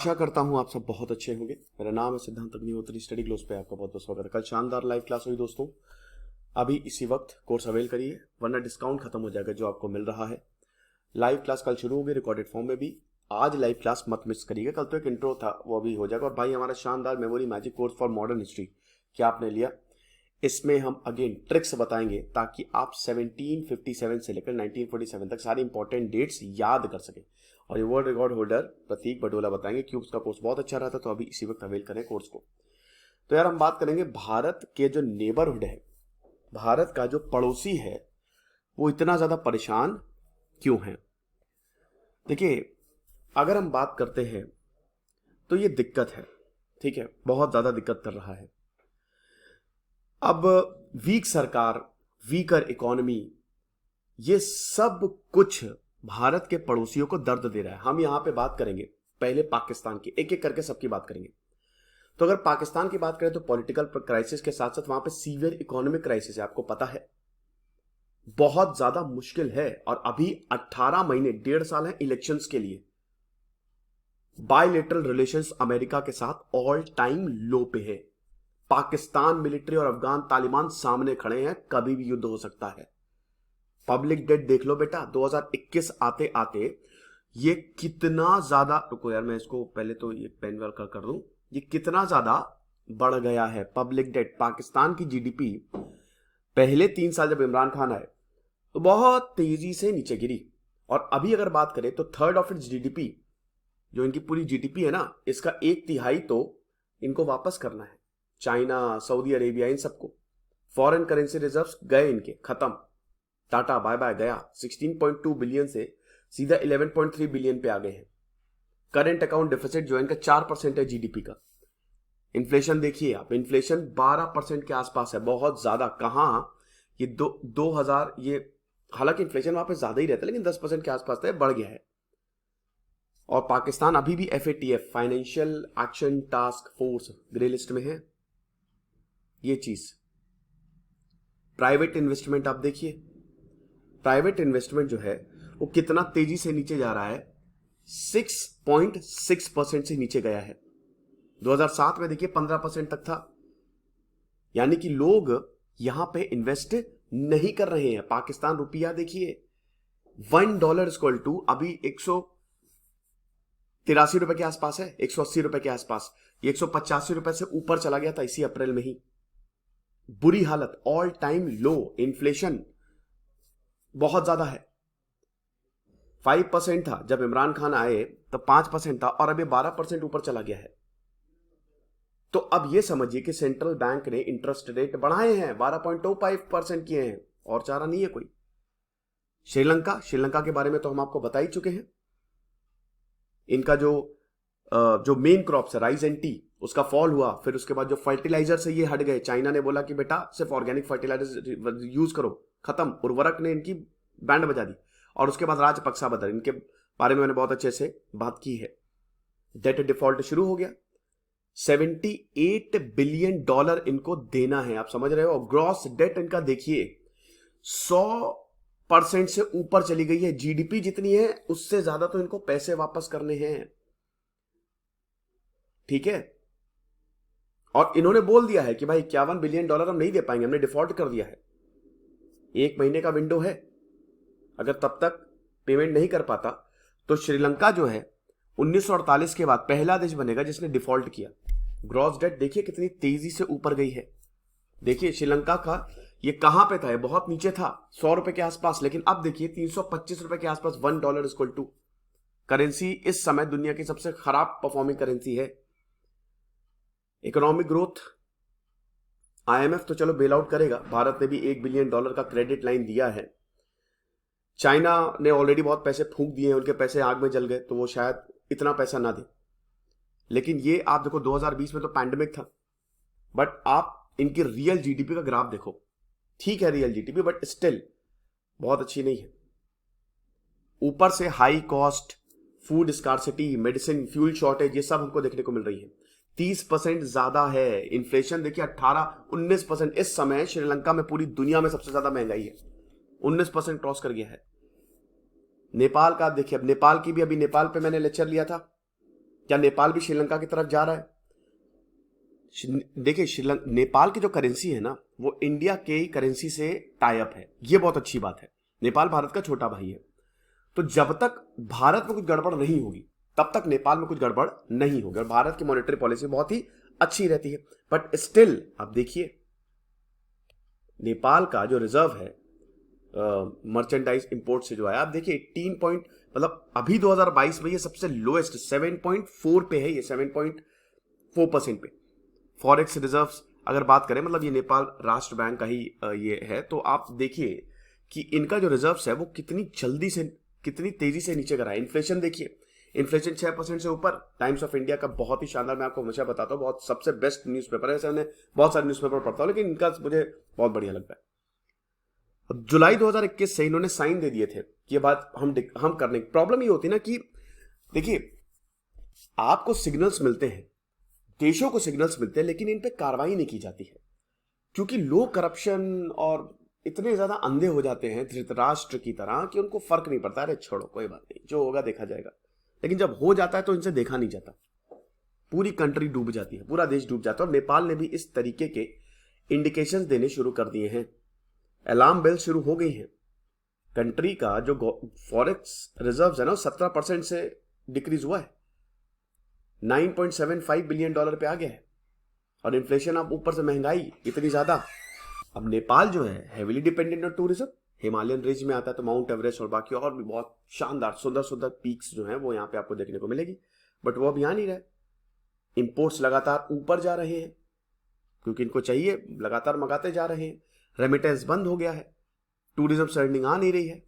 आशा करता हूं आप सब बहुत अच्छे होंगे। मेरा नाम है सिद्धांत अग्निहोत्री। स्टडी ग्लोस पे आपका बहुत बहुत स्वागत है। कल शानदार लाइव क्लास हुई दोस्तों। अभी इसी वक्त कोर्स अवेल करिए वरना डिस्काउंट खत्म हो जाएगा जो आपको मिल रहा है। लाइव क्लास कल शुरू होगी रिकॉर्डेड फॉर्म में भी। आज लाइव क्लास मत मिस करिएगा। कल तो एक इंट्रो था वो भी हो जाएगा। और भाई हमारा शानदार memory magic course for modern history क्या आपने लिया, इसमें हम अगेन ट्रिक्स बताएंगे ताकि आप 1757 से लेकर 1947 तक सारी इंपॉर्टेंट डेट्स याद कर सकें। और ये वर्ल्ड रिकॉर्ड होल्डर प्रतीक बडोला बताएंगे क्यों उसका कोर्स बहुत अच्छा रहा था। तो अभी इसी वक्त अवेल करें कोर्स को। तो यार हम बात करेंगे भारत के जो नेबरहुड है, भारत का जो पड़ोसी है, वो इतना ज्यादा परेशान क्यों है। देखिए, अगर हम बात करते हैं तो ये दिक्कत है, ठीक है, बहुत ज्यादा दिक्कत कर रहा है। अब वीक सरकार, वीकर इकोनॉमी, ये सब कुछ भारत के पड़ोसियों को दर्द दे रहा है। हम यहां पे बात करेंगे पहले पाकिस्तान की, एक एक करके सबकी बात करेंगे। तो अगर पाकिस्तान की बात करें तो पॉलिटिकल क्राइसिस के साथ साथ वहां पे सीवियर इकोनॉमिक क्राइसिस है, आपको पता है, बहुत ज्यादा मुश्किल है। और अभी 18 महीने, 1.5 साल है इलेक्शंस के लिए। बायलेटरल रिलेशंस अमेरिका के साथ ऑल टाइम लो पे है। पाकिस्तान मिलिट्री और अफगान तालिबान सामने खड़े हैं, कभी भी युद्ध हो सकता है। पब्लिक डेट देख लो बेटा, 2021 आते आते ये कितना ज्यादा, रुको यार मैं इसको पहले तो ये पेन वर्क कर दूं, ये कितना ज्यादा बढ़ गया है पब्लिक डेट। पाकिस्तान की जीडीपी पहले 3 साल जब इमरान खान आए तो बहुत तेजी से नीचे गिरी। और अभी अगर बात करें तो थर्ड ऑफ इट्स जीडीपी, जो इनकी पूरी जीडीपी है ना, इसका 1/3 तो इनको वापस करना है। चाइना, सऊदी अरेबिया, इन सबको फॉरेन करेंसी रिजर्व्स गए इनके, खत्म, टाटा बाय बाय गया। 16.2 बिलियन से सीधा 11.3 बिलियन पे आ गए हैं। करंट अकाउंट डिफिसिट जो इनका 4% है जीडीपी का। इन्फ्लेशन देखिए आप, इन्फ्लेशन 12% के आसपास है, बहुत ज्यादा। कहां ये 2000, ये हालांकि इन्फ्लेशन वहां पे ज्यादा ही रहता है लेकिन 10% के आसपास है, बढ़ गया है। और पाकिस्तान अभी भी FATF, financial action task force, grey list में है। ये चीज प्राइवेट इन्वेस्टमेंट आप देखिए, प्राइवेट इन्वेस्टमेंट जो है वो कितना तेजी से नीचे जा रहा है, 6.6% से नीचे गया है। 2007 में देखिए 15% तक था। यानी कि लोग यहां पे इन्वेस्ट नहीं कर रहे हैं। पाकिस्तान रुपया देखिए, $1 इक्वल टू अभी 183 रुपए के आसपास है, 180 रुपए के आसपास। ये 185 रुपए से ऊपर चला गया था इसी अप्रैल में ही। बुरी हालत, ऑल टाइम लो। इन्फ्लेशन बहुत ज्यादा है, 5% था जब इमरान खान आए, तब 5% था और अभी 12% ऊपर चला गया है। तो अब यह समझिए कि सेंट्रल बैंक ने इंटरेस्ट रेट बढ़ाए हैं, 12.25% किए हैं, और चारा नहीं है कोई। श्रीलंका के बारे में तो हम आपको बता ही चुके हैं। इनका जो मेन क्रॉप्स है राइस एंड टी, उसका फॉल हुआ। फिर उसके बाद जो फर्टिलाइजर से ये हट गए, चाइना ने बोला कि बेटा सिर्फ ऑर्गेनिक फर्टिलाइजर यूज करो, खत्म। उर्वरक ने इनकी बैंड बजा दी। और उसके बाद राजपक्सा बदल, इनके बारे में मैंने बहुत अच्छे से बात की है। डेट डिफॉल्ट शुरू हो गया, $78 बिलियन इनको देना है, आप समझ रहे हो। ग्रॉस डेट इनका देखिए 100% से ऊपर चली गई है। जीडीपी जितनी है उससे ज्यादा तो इनको पैसे वापस करने हैं, ठीक है। और इन्होंने बोल दिया है कि भाई $51 बिलियन हम नहीं दे पाएंगे, हमने डिफॉल्ट कर दिया है। 1 महीने का विंडो है, अगर तब तक पेमेंट नहीं कर पाता तो श्रीलंका जो है 1948 के बाद पहला देश बनेगा जिसने डिफॉल्ट किया। ग्रॉस डेट देखिए कितनी तेजी से ऊपर गई है। देखिए श्रीलंका का ये कहां पे था, ये बहुत नीचे था, 100 रुपए के आसपास, लेकिन अब देखिए 325 रुपए के आसपास। $1 इक्वल टू, करेंसी इस समय दुनिया की सबसे खराब परफॉर्मिंग करेंसी है। इकोनॉमिक ग्रोथ, IMF तो चलो बेल आउट करेगा, भारत ने भी $1 बिलियन का क्रेडिट लाइन दिया है। चाइना ने ऑलरेडी बहुत पैसे फूंक दिए हैं, उनके पैसे आग में जल गए, तो वो शायद इतना पैसा ना दे। लेकिन ये आप देखो 2020 में तो पैंडेमिक था, बट आप इनकी रियल जीडीपी का ग्राफ देखो, ठीक है रियल जीडीपी, बट स्टिल बहुत अच्छी नहीं है। ऊपर से high cost, food scarcity, medicine, fuel shortage, ये सब हमको देखने को मिल रही है। 30% ज्यादा है इन्फ्लेशन। देखिए 18-19% इस समय श्रीलंका में पूरी दुनिया में सबसे ज्यादा महंगाई है, 19% क्रॉस कर गया है। नेपाल का देखिए, अब नेपाल की भी, अभी नेपाल पे मैंने लेक्चर लिया था, क्या नेपाल भी श्रीलंका की तरफ जा रहा है? देखिए, श्रीलंका नेपाल की जो करेंसी है ना, वो इंडिया के ही करेंसी से टाई अप है। ये बहुत अच्छी बात है। नेपाल भारत का छोटा भाई है, तो जब तक भारत में कुछ गड़बड़ नहीं होगी तब तक नेपाल में कुछ गड़बड़ नहीं होगी। और भारत की मॉनेटरी पॉलिसी बहुत ही अच्छी रहती है। बट स्टिल आप देखिए, नेपाल का जो रिजर्व है मर्चेंडाइज इंपोर्ट से जो है, आप देखिए 18 पॉइंट, मतलब अभी 2022 में ये सबसे लोएस्ट 7.4 पे है, ये 7.4% पे। फॉरेक्स रिजर्व्स अगर बात करें, मतलब ये नेपाल राष्ट्र बैंक का ही ये है, तो आप देखिए कि इनका जो रिजर्व्स है वो कितनी तेजी से नीचे गिरा है। इन्फ्लेशन देखिए, इन्फ्लेशन 6% से ऊपर। टाइम्स ऑफ इंडिया का बहुत ही शानदार, मैं आपको हमेशा बताता हूँ, बहुत सबसे बेस्ट न्यूज़पेपर है। वैसे मैंने बहुत सारे न्यूज़पेपर पढ़ता हूँ, लेकिन इनका मुझे बहुत बढ़िया लगता है। जुलाई 2021 से इन्होंने साइन दे दिए थे कि ये बात हम करने। प्रॉब्लम ये होती है ना कि देखिए, आपको सिग्नल्स मिलते हैं, देशों को सिग्नल्स मिलते हैं, लेकिन इन पे कार्रवाई नहीं की जाती है, क्योंकि लोग करप्शन और इतने ज्यादा अंधे हो जाते हैं धृतराष्ट्र की तरह कि उनको फर्क नहीं पड़ता। अरे छोड़ो, कोई बात नहीं, जो होगा देखा जाएगा। लेकिन जब हो जाता है तो इनसे देखा नहीं जाता, पूरी कंट्री डूब जाती है, पूरा देश डूब जाता है। और नेपाल ने भी इस तरीके के इंडिकेशंस देने शुरू कर दिए हैं। अलार्म बेल शुरू हो गई है। कंट्री का जो फॉरेक्स रिजर्व है ना, 17% से डिक्रीज हुआ है, $9.75 बिलियन पे आ गया है। और इन्फ्लेशन, अब ऊपर से महंगाई इतनी ज्यादा। अब नेपाल जो है heavily dependent on tourism, Himalayan range में आता है, तो माउंट एवरेस्ट और बाकी और भी बहुत शानदार सुंदर सुंदर पीक्स जो हैं वो यहाँ पे आपको देखने को मिलेगी। बट वो अब यहाँ नहीं रहे। इंपोर्ट्स लगातार ऊपर जा रहे हैं, क्योंकि इनको चाहिए, लगातार मंगाते जा रहे हैं। रेमिटेंस बंद हो गया है, टूरिज्म से अर्निंग आ नहीं रही है।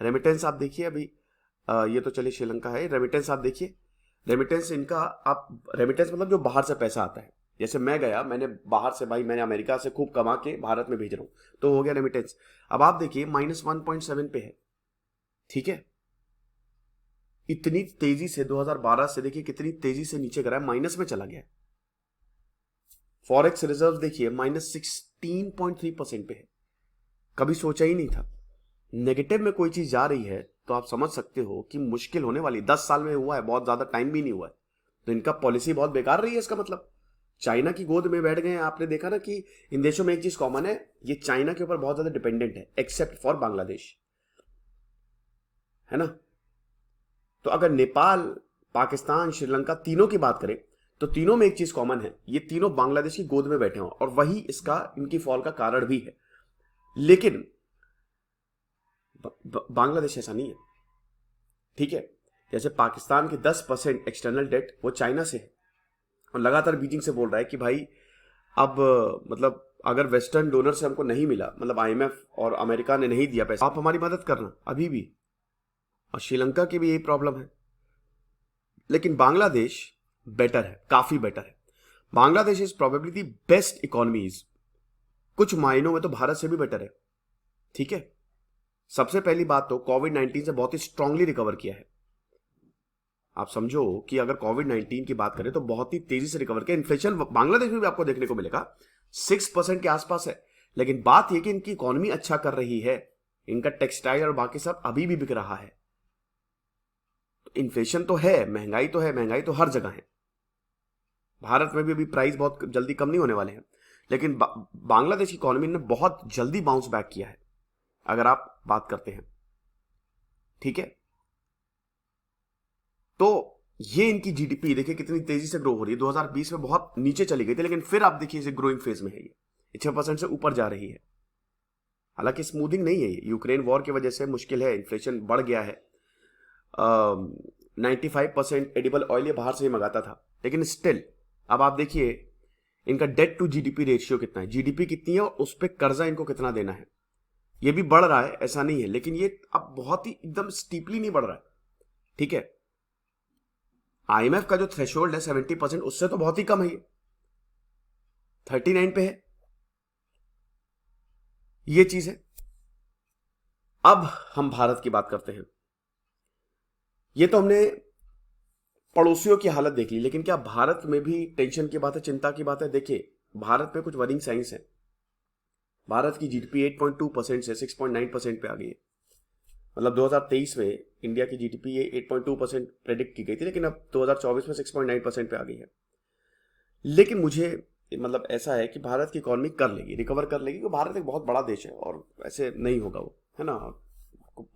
रेमिटेंस आप देखिए अभी, ये तो चलिए श्रीलंका है। रेमिटेंस आप देखिए, रेमिटेंस इनका, आप रेमिटेंस मतलब जो बाहर से पैसा आता है। जैसे मैं गया, मैंने बाहर से, भाई मैंने अमेरिका से खूब कमा के भारत में भेज रहा हूं, तो हो गया रेमिटेंस। अब आप देखिए -1.7 पे है, ठीक है। इतनी तेजी से 2012 से देखिए कितनी तेजी से नीचे गिरा है, माइनस में चला गया है। फॉरेक्स रिजर्व देखिए -16.3% पे है। कभी सोचा ही नहीं था। नेगेटिव में कोई चीज जा रही है तो आप समझ सकते हो कि मुश्किल होने वाली। 10 साल में हुआ है, बहुत ज्यादा टाइम भी नहीं हुआ है। तो इनका पॉलिसी बहुत बेकार रही है। इसका मतलब चाइना की गोद में बैठ गए हैं। आपने देखा ना कि इन देशों में एक चीज कॉमन है, ये चाइना के ऊपर बहुत ज्यादा डिपेंडेंट है, एक्सेप्ट फॉर बांग्लादेश, है ना। तो अगर नेपाल, पाकिस्तान, श्रीलंका तीनों की बात करें तो तीनों में एक चीज कॉमन है, ये तीनों बांग्लादेश की गोद में बैठे हों, और वही इसका, इनकी फॉल का कारण भी है। लेकिन बांग्लादेश ऐसा नहीं है, ठीक है। जैसे पाकिस्तान की 10% एक्सटर्नल डेट वो चाइना से है, और लगातार बीजिंग से बोल रहा है कि भाई अब मतलब अगर वेस्टर्न डोनर से हमको नहीं मिला, मतलब आईएमएफ और अमेरिका ने नहीं दिया पैसा, आप हमारी मदद करना अभी भी। और श्रीलंका की भी यही प्रॉब्लम है। लेकिन बांग्लादेश बेटर है, काफी बेटर है। Bangladesh is probably the best economies, कुछ मायनों में तो भारत से भी बेटर है, ठीक है। सबसे पहली बात तो कोविड-19 से बहुत ही स्ट्रांगली रिकवर किया है। आप समझो कि अगर कोविड-19 की बात करें तो बहुत ही तेजी से रिकवर किया। इन्फ्लेशन बांग्लादेश में भी आपको देखने को मिलेगा 6% के आसपास है। लेकिन बात यह कि इनकी इकोनॉमी अच्छा कर रही है, इनका टेक्सटाइल और बाकी सब अभी भी बिक रहा है। इन्फ्लेशन तो है, महंगाई तो है, महंगाई तो हर जगह है। भारत में भी अभी प्राइस बहुत जल्दी कम नहीं होने वाले हैं। लेकिन बांग्लादेश की इकोनॉमी ने बहुत जल्दी बाउंस बैक किया है, अगर आप बात करते हैं, ठीक है। तो ये इनकी जीडीपी देखिए कितनी तेजी से ग्रो हो रही है। 2020 में बहुत नीचे चली गई थी, लेकिन फिर आप देखिए इसे ग्रोइंग फेज में है, ये 6% से ऊपर जा रही है। हालांकि स्मूथिंग नहीं है, ये यूक्रेन वॉर की वजह से मुश्किल है, इन्फ्लेशन बढ़ गया है। 95% एडिबल ऑयल ये बाहर से ही मंगाता था, लेकिन स्टिल अब आप देखिए इनका डेट टू जीडीपी रेशियो कितना है, जीडीपी कितनी है और उस पर कर्जा इनको कितना देना है। ये भी बढ़ रहा है, ऐसा नहीं है, लेकिन ये अब बहुत ही एकदम स्टीपली नहीं बढ़ रहा है, ठीक है। आईएमएफ का जो थ्रेशोल्ड है 70%, उससे तो बहुत ही कम है, ये 39 पे है, ये चीज है। अब हम भारत की बात करते हैं। ये तो हमने पड़ोसियों की हालत देख ली, लेकिन क्या भारत में भी टेंशन की बात है, चिंता की बात है? देखिए भारत में कुछ वरिंग साइंस है। भारत की जीडीपी 8.2% से 6.9% पे आ गई है। मतलब 2023 में इंडिया की जीडीपी ये 8.2% प्रेडिक्ट की गई थी, लेकिन अब 2024 में 6.9% पे आ गई है। लेकिन मुझे मतलब ऐसा है कि भारत की इकॉनमी कर लेगी, रिकवर कर लेगी, क्योंकि भारत एक बहुत बड़ा देश है और ऐसे नहीं होगा वो, है ना।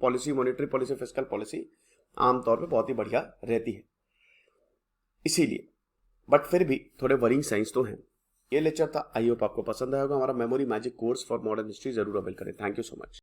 Policy, monetary policy, fiscal policy आमतौर पे बहुत ही बढ़िया रहती है, इसीलिए। बट फिर भी थोड़े वरिंग साइंस तो हैं। ये लेक्चर था, आई होप आपको पसंद आया होगा। हमारा memory magic course for modern history जरूर अवेल करें। Thank you so much.